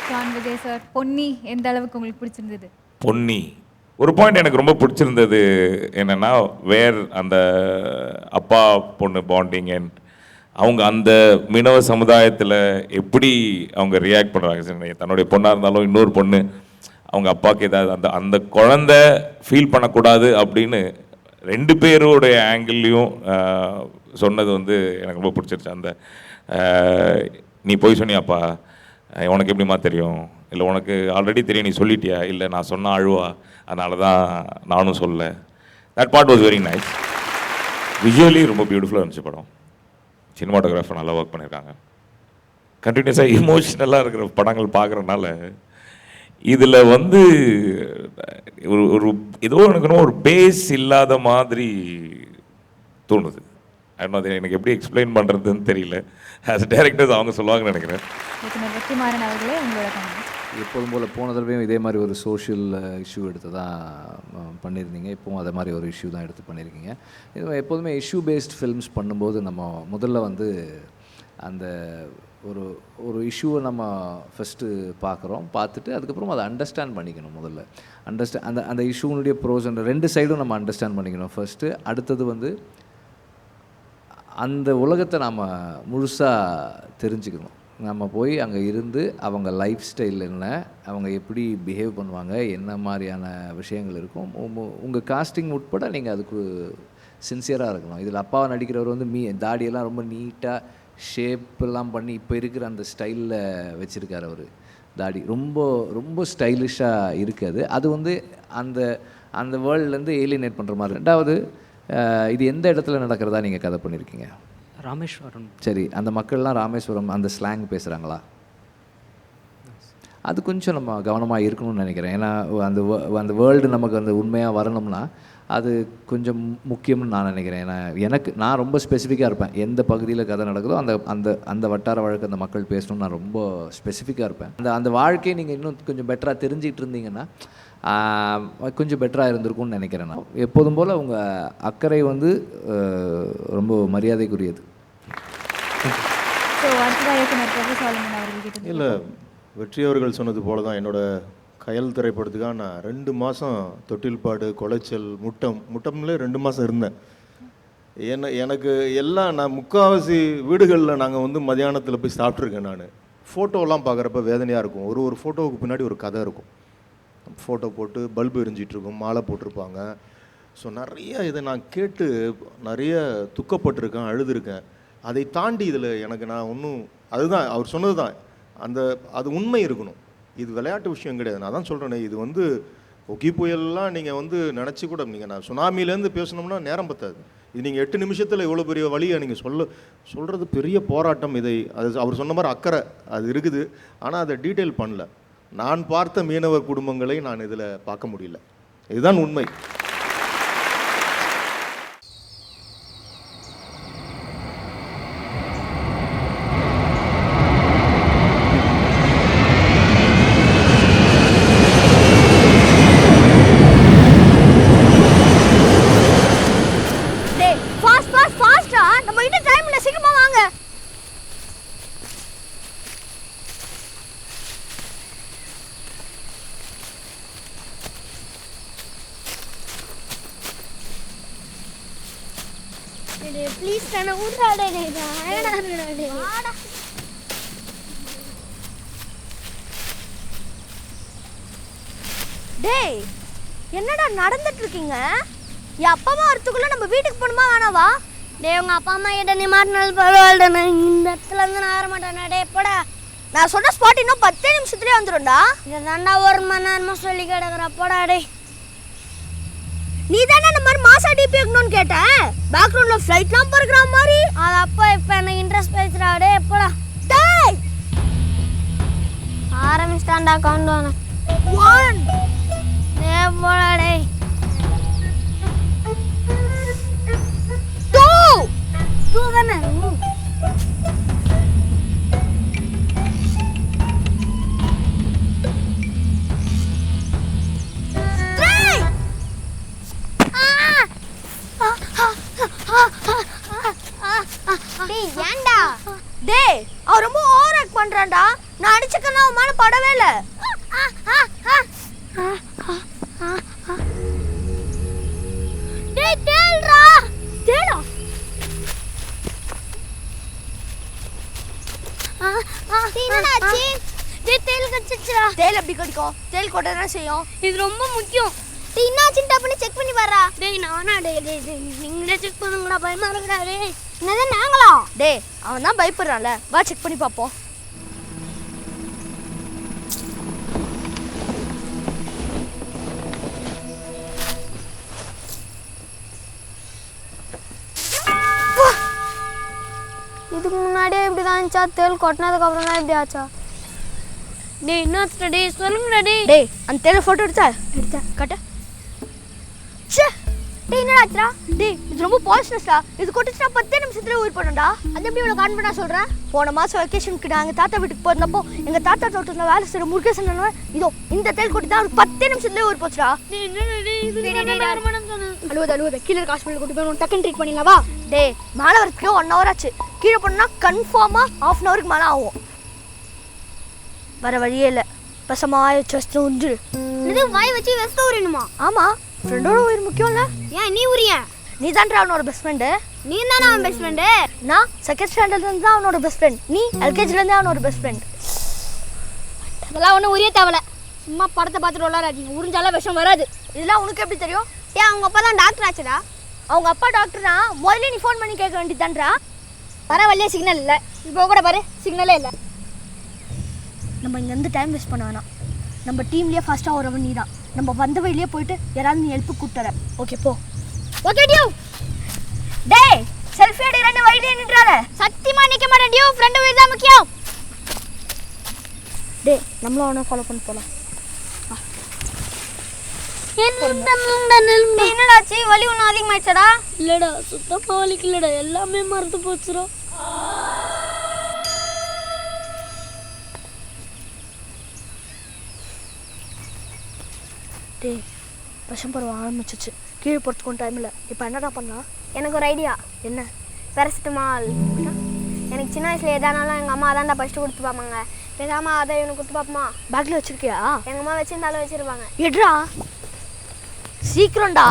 ஜான் விஜய் சார், பொன்னி எந்த அளவுக்கு உங்களுக்கு பிடிச்சிருந்தது? பொன்னி ஒரு பாயிண்ட் எனக்கு ரொம்ப பிடிச்சிருந்தது என்னென்னா, அந்த அப்பா பொண்ணு பாண்டிங் அண்ட் அவங்க அந்த மீனவ சமுதாயத்தில் எப்படி அவங்க ரியாக்ட் பண்ணுறாங்க. சரி, தன்னுடைய பொண்ணாக இருந்தாலும் இன்னொரு பொண்ணு அவங்க அப்பாவுக்கு ஏதாவது அந்த அந்த குழந்த ஃபீல் பண்ணக்கூடாது அப்படின்னு 2 பேருடைய ஆங்கிள்லேயும் சொன்னது வந்து எனக்கு ரொம்ப பிடிச்சிருச்சு. அந்த நீ போய் சொன்னியாப்பா, உனக்கு எப்படிமா தெரியும், இல்லை உனக்கு ஆல்ரெடி தெரியும், நீ சொல்லிட்டியா, இல்லை நான் சொன்னால் அழுவா, அதனால தான் நானும் சொல்ல. That part was very nice. Visually ரொம்ப பியூட்டிஃபுல்லாக இருந்துச்சு படம். சினிமாட்டோகிராஃபர் நல்லா ஒர்க் பண்ணியிருக்காங்க. கண்டினியூஸாக இமோஷ்னலாக இருக்கிற படங்கள் பார்க்குறதுனால இதில் வந்து ஒரு ஏதோ ஒரு பேஸ் இல்லாத மாதிரி தோணுது. அது எனக்கு எப்படி எக்ஸ்பிளைன் பண்ணுறதுன்னு தெரியல. ஆஸ் டைரக்டர்ஸ் அவங்க சொல்லுவாங்கன்னு நினைக்கிறேன். வெற்றிமாறன் அவர்களே, உங்களோட கமெண்ட். எப்போதும் போல் போன தடவையும் இதே மாதிரி ஒரு சோஷியல் இஷ்யூ எடுத்து தான் பண்ணியிருந்தீங்க. இப்போவும் அதே மாதிரி ஒரு இஷ்யூ தான் எடுத்து பண்ணியிருக்கீங்க. இது எப்போதுமே இஷ்யூ பேஸ்ட் ஃபில்ம்ஸ் பண்ணும்போது நம்ம முதல்ல வந்து அந்த ஒரு இஷ்யூவை நம்ம ஃபஸ்ட்டு பார்த்துட்டு அதுக்கப்புறம் அதை அண்டர்ஸ்டாண்ட் பண்ணிக்கணும். முதல்ல அந்த இஷ்யூனுடைய ப்ரோஸ் அண்ட் 2 சைடும் நம்ம அண்டர்ஸ்டாண்ட் பண்ணிக்கணும் ஃபஸ்ட்டு. அடுத்தது வந்து அந்த உலகத்தை நாம் முழுசாக தெரிஞ்சுக்கணும். நம்ம போய் அங்கே இருந்து அவங்க லைஃப் ஸ்டைல் என்ன, அவங்க எப்படி பிஹேவ் பண்ணுவாங்க, என்ன மாதிரியான விஷயங்கள் இருக்கும், உங்கள் காஸ்டிங் உட்பட நீங்கள் அதுக்கு சின்சியராக இருக்கணும். இதில் அப்பாவை நடிக்கிறவர் வந்து தாடியெல்லாம் ரொம்ப நீட்டாக ஷேப்பெல்லாம் பண்ணி இப்போ இருக்கிற அந்த ஸ்டைலில் வச்சுருக்கார் அவர். தாடி ரொம்ப ரொம்ப ஸ்டைலிஷாக இருக்குது. அது வந்து அந்த வேர்ல்ட்லேருந்து ஏலியனேட் பண்ணுற மாதிரி. 2வது, இது எந்த இடத்துல நடக்கிறதா நீங்கள் கதை பண்ணியிருக்கீங்க? ராமேஸ்வரம். சரி, அந்த மக்கள்லாம் ராமேஸ்வரம் அந்த ஸ்லாங் பேசுகிறாங்களா? அது கொஞ்சம் நம்ம கவனமாக இருக்கணும்னு நினைக்கிறேன். ஏன்னா அந்த வேர்ல்டு நமக்கு அந்த உண்மையாக வரணும்னா அது கொஞ்சம் முக்கியம்னு நான் நினைக்கிறேன். ஏன்னா நான் ரொம்ப ஸ்பெசிஃபிக்காக இருப்பேன். எந்த பகுதியில் கதை நடக்குதோ அந்த வட்டார வழக்கு அந்த மக்கள் பேசணும்னு நான் ரொம்ப ஸ்பெசிஃபிக்காக இருப்பேன். அந்த வாழ்க்கையை நீங்கள் இன்னும் கொஞ்சம் பெட்டராக தெரிஞ்சிகிட்டு இருந்தீங்கன்னா கொஞ்சம் பெட்டராக இருந்திருக்கும்னு நினைக்கிறேன். நான் எப்போதும் போல் உங்கள் அக்கறை வந்து ரொம்ப மரியாதைக்குரியது. இல்லை, வெற்றி அவர்கள் சொன்னது போல தான் என்னோடய கயல் திரைப்படத்துக்காக நான் 2 மாதம் தொட்டில்பாடு, கொலைச்சல், முட்டம்ல 2 மாதம் இருந்தேன். எனக்கு எல்லாம் நான் முக்கால்வாசி வீடுகளில் நாங்கள் வந்து மதியானத்தில் போய் சாப்பிட்ருக்கேன். நான் ஃபோட்டோலாம் பார்க்குறப்ப வேதனையாக இருக்கும். ஒரு ஃபோட்டோவுக்கு பின்னாடி ஒரு கதை இருக்கும். ஃபோட்டோ போட்டு பல்பு எரிஞ்சிட்ருக்கும், மாலை போட்டிருப்பாங்க. ஸோ நிறைய இதை நான் கேட்டு நிறைய துக்கப்பட்டிருக்கேன், அழுதுருக்கேன். அதை தாண்டி இதில் எனக்கு நான் ஒன்றும் அதுதான் அவர் சொன்னது தான், அது உண்மை இருக்கணும். இது விளையாட்டு விஷயம் கிடையாது. நான் தான் சொல்கிறேனே, இது வந்து ஒகி புயல்லாம் நீங்கள் நினச்சி கூட நீங்கள் நான் சுனாமிலேருந்து பேசணும்னா நேரம் பத்தாது. இது நீங்கள் 8 நிமிஷத்தில் இவ்வளோ பெரிய வழியை நீங்கள் சொல்கிறது பெரிய போராட்டம். அது அவர் சொன்ன மாதிரி அக்கறை அது இருக்குது. ஆனால் அதை டீட்டெயில் பண்ணல. நான் பார்த்த மீனவ குடும்பங்களை நான் இதில் பார்க்க முடியல. இதுதான் உண்மை. ப்ளீஸ் நான் ஊர்றாடே டேய் என்னடா நடந்துட்டு இருக்கீங்க? என் அப்பா அம்மா வரத்துக்குள்ள நம்ம வீட்டுக்கு போகணுமா வேணாவா? டேய் உங்க அப்பா அம்மா கிட்ட நீ மாட்டினாலும் பரவாயில்ல, இந்த இடத்துல இருந்து நான் வர மாட்டேன். டே போடா, நான் சொன்ன ஸ்பாட் இன்னும் 10 நிமிஷத்துலேயே வந்துடும்டா. இதை தாண்டா 1 மணி நேரமா சொல்லி கிடக்குற. போடா டே. நீ தானே இந்த மாதிரி மாசா டிபி வைக்கணும்னு கேட்டேன். பேக்ரவுண்ட்ல ஃப்ளைட்லாம் பறக்குற மாதிரி. அது அப்போ இப்போ எனக்கு இன்ட்ரெஸ்ட் பேசுறா. டே போடா. டேய் ஆரம்பிச்சிட்டான்டா கவுண்ட் டவுன். 1 டே போடா டே. 2 தானே. 3 ஏண்டா? டேய் அவ ரொம்ப ஓவர் ஆக்ட் பண்றான்டா. நான் அடிச்சக்கனா அவன் மேல படவே இல்ல. டேய் டேல்ரா டேலா. என்னடாச்சி? டேய் தேல் கச்சிச்சா. தேல் எப்படி கடிக்கும்? தேல் கொட்டனா செய்யும். இது ரொம்ப முக்கியம். டேய் என்னாச்சுன்னு டப்பனி செக் பண்ணி வரா. டேய் நானா? டேய் நீங்களே செக் பண்ணுங்கடா, பயமா இருக்குடா. டேய் என்னது நாங்களா? டேய் அவன் தான் பயப்படுறான்ல, வா செக் பண்ணி பாப்போம். இதுக்கு முன்னாடியே இப்படி தான் இருந்துச்சா? தேல் கொட்டினதுக்கு அப்புறம் தான் இப்படி ஆச்சா? டேய் என்னாச்சுடா? டேய் சொல்லுங்கடா. டேய் அந்த தேலை ஃபோட்டோ எடுத்தேன் கட்ட. ச்சே டேய் என்னடாச்சுடா? டேய் இது ரொம்ப பாய்சனஸ்டா. இது கொட்டிச்சுனா 10 நிமிஷத்துல உயிர் போடும்டா. அது எப்படி இவ்வளோ கான்ஃபிடண்டா சொல்கிறேன்? போன மாதம் வெக்கேஷனுக்கு நாங்கள் தாத்தா வீட்டுக்கு போயிருந்தப்போ எங்கள் தாத்தா தோட்டத்தில் வேலை செய்கிற முருகேசன் இதோ இந்த தேல் கொட்டி தான் ஒரு 10 நிமிஷத்துலேயே உயிர் போச்சுடா. அழுவது கீழே ஹாஸ்பிட்டல் கூட்டி போய் டக்குன்னு ட்ரீட் பண்ணிடலாவா? டேய் மேலே வரதுக்கு 1 hour ஆச்சு. கீழே போனால் கன்ஃபார்மாக 1/2 hourக்கு மேலே ஆகும். வர வழியே இல்லை. பசமா வாய் வச்சு வச்சு உறிஞ்சிரு. இது வாய் வச்சு வச்சு உரியணுமா? ஆமாம், ஃப்ரெண்டோட உயிர் முக்கியம்ல. ஏன் நீ உரிய? நீ தான்டா அவனோட பெஸ்ட் ஃப்ரெண்டு. நீ தானே அவன் பெஸ்ட் ஃப்ரெண்டு. நான் செகண்ட் ஸ்டாண்டர்ட்லேருந்து தான் அவனோட பெஸ்ட் ஃப்ரெண்ட். நீ எல்கேஜிலேருந்தே அவனோட பெஸ்ட் ஃப்ரெண்ட். அதெல்லாம் ஒன்றும் உரிய தேவையில்ல. சும்மா படத்தை பார்த்துட்டு விளாடாதீங்க. உறிஞ்சாலாம் விஷம் வராது. இதெல்லாம் உனக்கு எப்படி தெரியும்? ஏன் அவங்க அப்பா தான் டாக்டர் ஆச்சுடா. அவங்க அப்பா டாக்டர்னா முதல்ல நீ ஃபோன் பண்ணி கேட்க வேண்டியதான்றா. வர வழியே சிக்னல் இல்லை. இப்போ கூட பாரு சிக்னலே இல்லை. நம்ம இங்கேருந்து டைம் வேஸ்ட் பண்ண வேணாம். நம்ம டீம்லேயே ஃபஸ்ட்டாக வரவன் நீ தான். நம்ம வந்த வழியிலே போயிட்டு யாராவது நீ ஹெல்ப்பு கூப்பிட்டுற. ஓகே போ. ஓகே டியூ. டேய் செல்ஃபி எடுக்கிறேன்னு வழியிலே நின்றாத. சத்தியமா நிற்க மாட்டேன் டியூ. ஃப்ரெண்டு வீடு தான் முக்கியம். டேய் நம்மளும் அவனை ஃபாலோ பண்ணி போகலாம். என்னடாச்சு? வலி ஒன்றும் அதிகமாயிடுச்சடா? இல்லைடா சுத்தமாக வலிக்கலடா, எல்லாமே மறந்து போச்சுடா. டேய் விஷம் பருவம் ஆரம்பிச்சிச்சு. கீழே போகிறதுக்கும் டைம் இல்லை. இப்போ என்னடா பண்ணலாம்? எனக்கு ஒரு ஐடியா. என்ன? பேராசிட்டமால். எனக்கு சின்ன வயசில் எதானாலும் எங்கள் அம்மா அதான்டா ஃபஸ்ட்டு கொடுத்து பார்ப்பாங்க. பேசாமல் அதை எனக்கு கொடுத்து பார்ப்போமா? பேக்கில் வச்சுருக்கியா? எங்கள் அம்மா வச்சுருந்தாலும் வச்சுருப்பாங்க. எடுறா சீக்கிரம்டா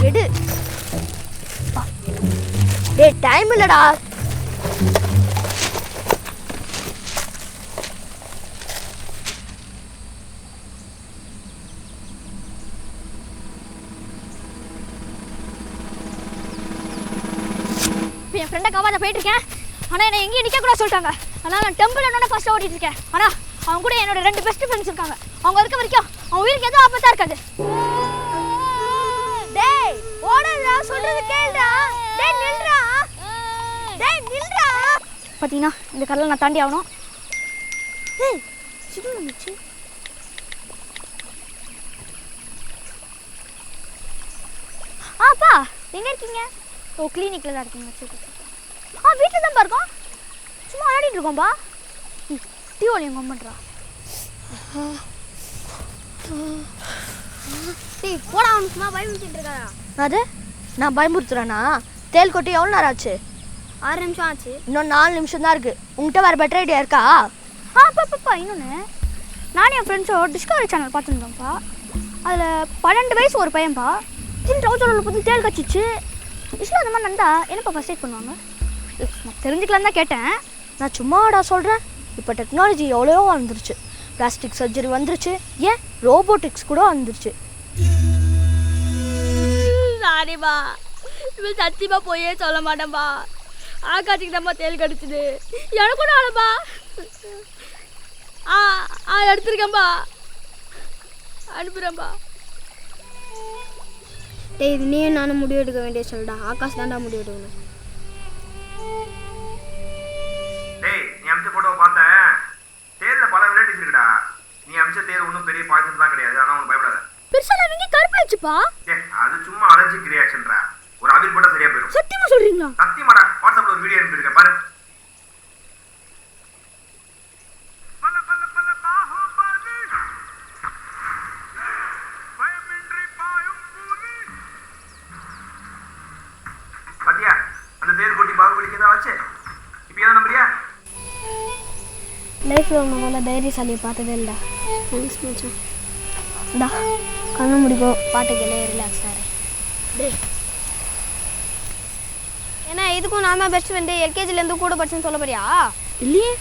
எடு. டேய் டைம் இல்லைடா. என் ஃப்ரெண்டை காப்பாற்ற போயிட்டு இருக்கேன். ஆனால் என்னை எங்கேயும் நிற்க கூட சொல்லிட்டாங்க. ஆனால் நான் டெம்பிள் என்னோட ஃபர்ஸ்ட் ஓடிட்டு இருக்கேன். ஆனால் அவங்க கூட என்னோட 2 பெஸ்ட் ஃப்ரெண்ட்ஸ் இருக்காங்க. அவங்க இருக்க வரைக்கும் அவன் உயிருக்கு எதுவும் ஆபத்தா இருக்காது. டேய் ஓடாதடா, சொல்றது கேளுடா. டேய் நில்றா, டேய் நில்றா. பாத்தீங்கன்னா இந்த கல்லை நான் தாண்டி ஆகணும். டேய் சிக்னல் வந்துச்சு. அப்பா எங்க இருக்கீங்க? ஓ கிளினிக்ல தான் இருக்கீங்க. சரி. வீட்டில் தான் இருக்கோம். சும்மா விளையாடிட்டு இருக்கோம்பா. தீவாளி எங்க அம்மன்றா. டேய் போடா, அவன் சும்மா பயமுறுத்திட்டு இருக்காரா? அது நான் பயமுறுத்துறேனா? தேல் கொட்டி எவ்வளோ நேரம் ஆச்சு? 6 நிமிஷம் ஆச்சு. இன்னும் 4 நிமிஷம் தான் இருக்கு. உங்ககிட்ட வேறு பெட்டர் ஐடியா இருக்கா? பாப்பா இன்னொன்று, நானும் என் ஃப்ரெண்ட்ஸோட டிஸ்கவரி சேனல் பார்த்துருந்தோம்ப்பா. அதில் 12 வயசு ஒரு பையன்ப்பா ட்ரௌசரில் பார்த்து தேல் கச்சிச்சு. விஷயம் அந்த மாதிரி நடந்தா என்னப்பா ஃபர்ஸ்ட் எய்ட் பண்ணுவாங்க? நான் தெரிஞ்சுக்கலான்னு தான் கேட்டேன். நான் சும்மாடா சொல்கிறேன். இப்போ டெக்னாலஜி எவ்வளோ வந்துருச்சு. பிளாஸ்டிக் சர்ஜரி வந்துருச்சு, ஏன் ரோபோட்டிக்ஸ் கூட வந்துருச்சு. சாரிப்பா, இப்போ சத்தியமாக போயே சொல்ல மாட்டேன்ப்பா. ஆகாட்சிக்கு நம்ம தேல் கடிச்சுது. எனக்கு கூட ஆளப்பா. எடுத்துருக்கேன்ப்பா, அனுப்புகிறேன்ப்பா. டேய் இது நீயும் நானும் முடிவு எடுக்க வேண்டிய சொல்டா. ஆகாஷ் தான்டா முடிவு எடுக்கணும். டேய் நீ அமிச்ச போட்டோவை பார்த்தேன். தேர்ல பல வெரைட்டிஸ் இருக்குடா. நீ அமிச்ச தேர் ஒன்றும் பெரிய பாய்சன் தான் கிடையாது. ஆனால் உனக்கு பயப்படாத. பெருசாக நான் இங்கே கருப்பாயிடுச்சுப்பா. அது சும்மா அலர்ஜிக் ரியாக்ஷன்டா. ஒரு அவிர் போட்டால் சரியா போயிடும். சத்தியமாக சொல்கிறீங்களா? சத்தியமாடா. வாட்ஸ்அப்பில் ஒரு வீடியோ அனுப்பியிருக்கேன் பாரு. பாத்தியா அந்த தேர் கொட்டி பாகுபலிக்கு தான் வச்சு. இப்போ ஏதோ நம்புறியா? லைஃப்பில் உன்னை போல தைரியசாலியை பார்த்ததே இல்லைடா. தேங்க்ஸ் மச்சான். இந்தா கண்ணு முடிக்கும், பாட்டு கேளே ரிலாக்ஸாக இரு. டேய் ஏன்னா இதுக்கும் நான் தான் பெஸ்ட் ஃப்ரெண்டு. எல்கேஜிலேருந்து கூட படிச்சுன்னு சொல்ல போறியா? இல்லையே,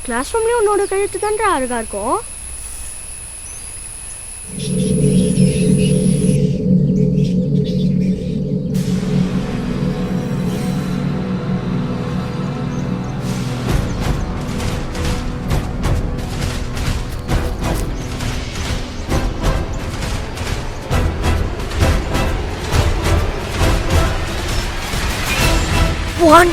கிளாஸ் ரூம்லேயும் உன்னோட கழுத்து தான்டா அழகாக இருக்கும். One.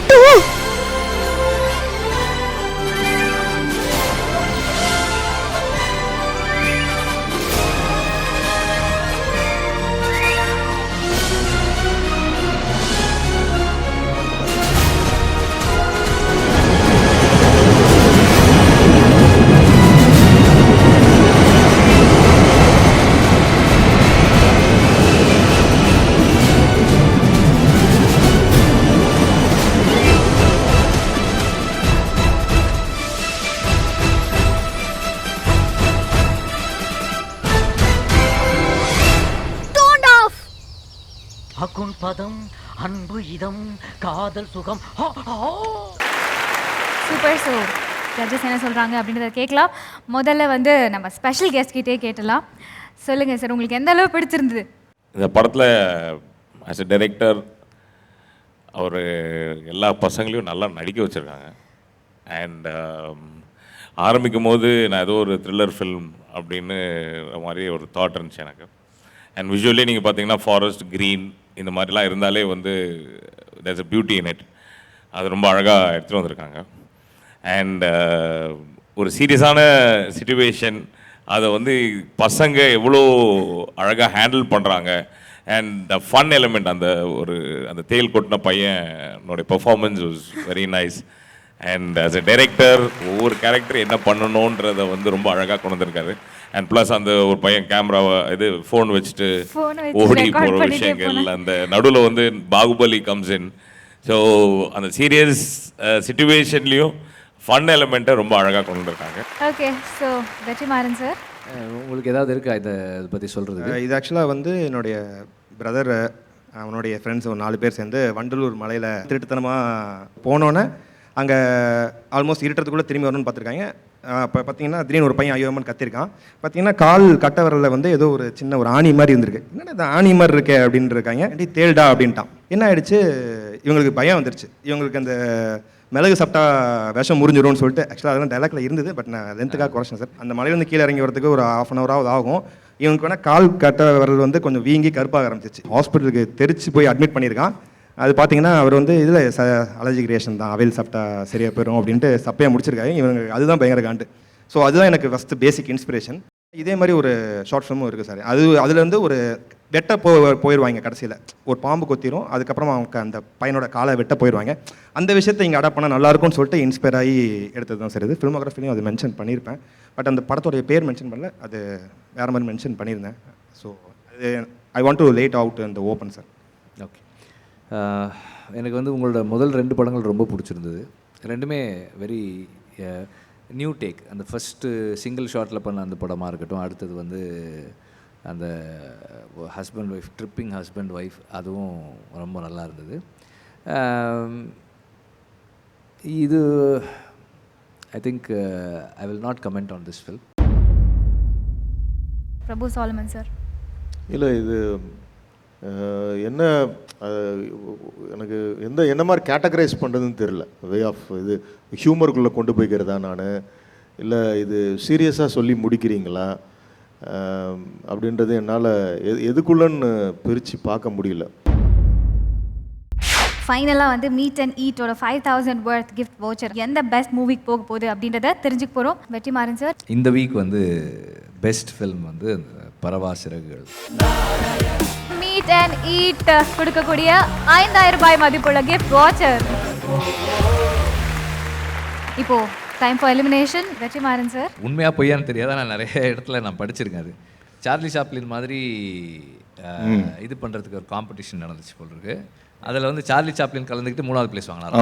Two. அகுன் பதம் அன்பு இதம் காதல் சுகம். சூப்பர். ஸோ ஜட்ஜஸ் என்ன சொல்கிறாங்க அப்படின்றத கேட்கலாம். முதல்ல வந்து நம்ம ஸ்பெஷல் கெஸ்ட் கிட்டே கேட்டலாம். சொல்லுங்கள் சார், உங்களுக்கு எந்த அளவு பிடிச்சிருந்தது? இந்த படத்தில் ஆஸ் எ டைரக்டர் அவர் எல்லா பசங்களையும் நல்லா நடிக்க வச்சுருக்காங்க. அண்ட் ஆரம்பிக்கும் போது நான் ஏதோ ஒரு த்ரில்லர் ஃபில்ம் அப்படின்னு மாதிரி ஒரு தாட் இருந்துச்சு எனக்கு. அண்ட் விஷுவலி நீங்கள் பார்த்தீங்கன்னா ஃபாரஸ்ட் க்ரீன் இந்த மாதிரிலாம் இருந்தாலே வந்து there's a beauty in it. அது ரொம்ப அழகாக எடுத்துகிட்டு வந்திருக்காங்க. அண்ட் ஒரு சீரியஸான சிச்சுவேஷன் அதை வந்து பசங்க எவ்வளோ அழகாக ஹேண்டில் பண்ணுறாங்க. அண்ட் த ஃபன் எலிமெண்ட், அந்த தேல் கொட்டின பையனோடைய performance was very nice. And as a director ஒவ்வொரு கேரக்டர் என்ன பண்ணணுன்றதை வந்து ரொம்ப அழகாக கொண்டு வந்திருக்காரு. அண்ட் ப்ளஸ் அந்த ஒரு பையன் கேமராவை ஃபோன் வச்சுட்டு ஓடி போகிற விஷயங்கள், அந்த நடுவில் வந்து பாகுபலி கம்ஸ் இன். ஸோ அந்த சீரியஸ் சிச்சுவேஷன்லேயும் ஃபன் எலிமெண்ட்டை ரொம்ப அழகாக கொண்டு வந்திருக்காங்க. ஓகே, ஸோ வெற்றிமாறன் சார், உங்களுக்கு ஏதாவது இருக்கா இதை பற்றி சொல்கிறது? இது ஆக்சுவலாக வந்து என்னுடைய பிரதர், அவனுடைய ஃப்ரெண்ட்ஸ் ஒரு 4 பேர் சேர்ந்து வண்டலூர் மலையில் திருட்டுத்தனமாக போனோன்னே அங்கே ஆல்மோஸ்ட் இருட்டுறதுக்குள்ளே திரும்பி வரணும்னு பார்த்துருக்காங்க. இப்போ பார்த்தீங்கன்னா திடீர்னு ஒரு பையன் ஐயோமன் கத்திருக்கான். பார்த்தீங்கன்னா கால் கட்ட விரலில் வந்து ஏதோ ஒரு சின்ன ஒரு ஆணி மாதிரி இருந்திருக்கு. என்னடா இது ஆணி மாதிரி இருக்கே அப்படின்னு இருக்காங்க. அப்படி தேல்டா அப்படின்ட்டான். என்ன ஆயிடுச்சு, இவங்களுக்கு பயம் வந்துருச்சு. இவங்களுக்கு அந்த மிளகு சாப்பிட்டா விஷம் முறிஞ்சிரும்னு சொல்லிட்டு, ஆக்சுவலாக அதெல்லாம் டைலாக்ல இருந்தது, பட் நான் லென்த்துக்காக குறைச்சேன் சார். அந்த மலையிலேருந்து கீழே இறங்கி வரதுக்கு ஒரு 1/2 hour ஆகும். இவனுக்கு வேணால் கால் கட்ட விரல் வந்து கொஞ்சம் வீங்கி கருப்பாக ஆரம்பிச்சிச்சு. ஹாஸ்பிட்டலுக்கு தெரிச்சு போய் அட்மிட் பண்ணியிருக்கான். அது பார்த்தீங்கன்னா அவர் வந்து இதில் அலர்ஜிக் ரியாக்ஷன் தான், அவைல் சாப்பிட்டா சரியாக போயிடும் அப்படின்ட்டு சப்பையாக முடிச்சிருக்காங்க. இவங்க அதுதான் பயங்கர காண்டு. ஸோ அதுதான் எனக்கு ஃபஸ்ட்டு பேசிக் இன்ஸ்பிரேஷன். இதே மாதிரி ஒரு ஷார்ட் ஃபிலிமும் இருக்குது சார். அதுலேருந்து ஒரு வெட்ட போயிடுவாங்க கடைசியில். ஒரு பாம்பு கொத்திரும், அதுக்கப்புறமா அவங்க அந்த பையனோட காலை வெட்ட போயிடுவாங்க. அந்த விஷயத்தை இங்கே அடாப்ட் பண்ணால் நல்லாயிருக்கும்னு சொல்லிட்டு இன்ஸ்பயர் ஆகி எடுத்தது தான் சார் இது. ஃபிலிமோகிராஃபிலையும் அது மென்ஷன் பண்ணியிருப்பேன், பட் அந்த படத்தோடைய பேர் மென்ஷன் பண்ணல, அது வேறு மாதிரி மென்ஷன் பண்ணியிருந்தேன். ஸோ அது I want to late out அந்த ஓப்பன் சார். ஓகே, எனக்கு வந்து உங்களோட முதல் 2 படங்கள் ரொம்ப பிடிச்சிருந்தது. ரெண்டுமே வெரி நியூ டேக். அந்த ஃபஸ்ட்டு சிங்கிள் ஷாட்டில் பண்ண அந்த படமாக இருக்கட்டும், அடுத்தது வந்து அந்த husband wife, tripping husband wife, அதுவும் ரொம்ப நல்லா இருந்தது. இது I think I will not comment on this film. Prabhu Solomon sir. இல்லை, இது என்ன எனக்கு என்ன மாதிரி கேட்டகரைஸ் பண்ணுறதுன்னு தெரில. வே ஆஃப் இது ஹியூமருக்குள்ளே கொண்டு போய்க்கிறதா நான், இல்லை இது சீரியஸாக சொல்லி முடிக்கிறீங்களா அப்படின்றது என்னால் எதுக்குள்ளன்னு பிரித்து பார்க்க முடியல. ஃபைனலாக வந்து மீட் அண்ட் ஈட்டோட 5000 worth gift voucher எந்த பெஸ்ட் மூவிக்கு போக போகுது அப்படின்றத தெரிஞ்சுக்க போகிறோம். வெற்றிமாறன் சார், இந்த வீக் வந்து பெஸ்ட் ஃபில்ம் வந்து பரவா சிறகுகள். மீட் அண்ட் ஈட் கொடுக்கக்கூடிய 5000 ரூபாய் மதிப்புள்ள gift voucher. இப்போ time for elimination. Vetrimaaran sir, உண்மையாக பொய்யான்னு தெரியாத, நான் நிறைய இடத்துல நான் படிச்சிருக்கேன். அது சார்லி சாப்ளின் மாதிரி இது பண்ணுறதுக்கு ஒரு காம்படிஷன் நடந்துச்சு போல் இருக்கு. அதில் வந்து சார்லி சாப்ளின் கலந்துக்கிட்டு 3வது பிளேஸ் வாங்கினார்.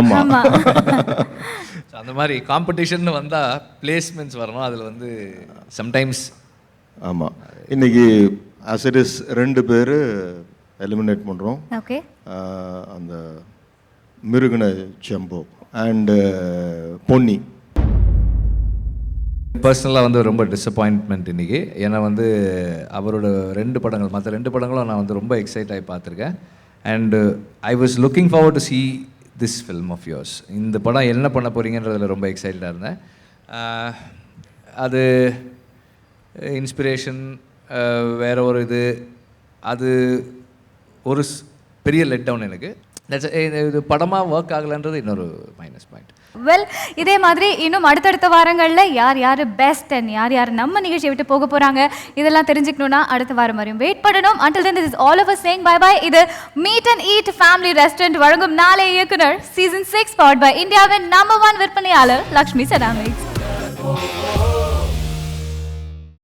அந்த மாதிரி காம்படிஷன் வந்தால் பிளேஸ்மெண்ட்ஸ் வரணும். அதில் வந்து சம்டைம்ஸ் ஆமாம். இன்றைக்கி as it is 2 பேர் எலிமினேட் பண்ணுறோம். ஓகே, அந்த மிருகன ஜம்போ அண்டு பொன்னி. பர்சனலாக வந்து ரொம்ப டிசப்பாயின்ட்மெண்ட் இன்றைக்கி. ஏன்னா வந்து அவரோட 2 படங்கள், மற்ற 2 படங்களும் நான் வந்து ரொம்ப எக்ஸைட் ஆகி பார்த்துருக்கேன். And I was looking forward to see this film of yours. இந்த படம் என்ன பண்ண போகிறீங்கன்றதில் ரொம்ப எக்ஸைட்டடாக இருந்தேன். அது இன்ஸ்பிரேஷன் வேறு ஒரு இது, அது ஒரு பெரிய லெட் டவுன் எனக்கு. இது படமாக ஒர்க் ஆகலைன்றது இன்னொரு மைனஸ் பாயிண்ட். வெல், இதே மாதிரி இன்னும் அடுத்தடுத்த வாரங்களில் யார் யார் பெஸ்ட் அண்ட் யார் யார் நம்ம நிகழ்ச்சியை விட்டு போக போகிறாங்க இதெல்லாம் தெரிஞ்சுக்கணுன்னா அடுத்த வாரம் வரையும் வெயிட் பண்ணணும். Until then, this is all of us saying bye bye. இது meet and eat family restaurant வழங்கும் நாளைய இயக்குனர் சீசன் 6 பவர்ட் பை இந்தியாவின் நம்பர் 1 விற்பனையாளர் லக்ஷ்மி செராமிக்ஸ்.